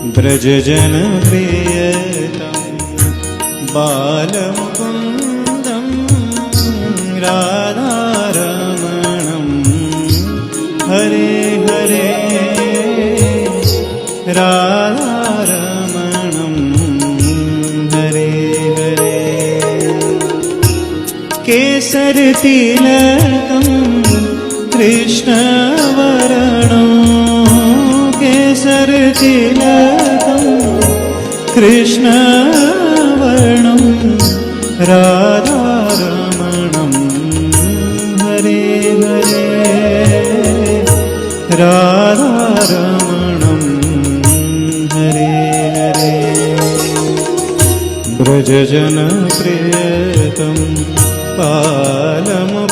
व्रजजन प्रियतम बालमुकुन्दं राधारमणं हरे हरे राधारमणं हरे हरे। केसरतिलकं कृष्णवर्णं केसरतिलकं कृष्णवर्णं राधारमणं हरे हरे राधारमणं हरे हरे। व्रजजन प्रियतम बालमुकुन्दं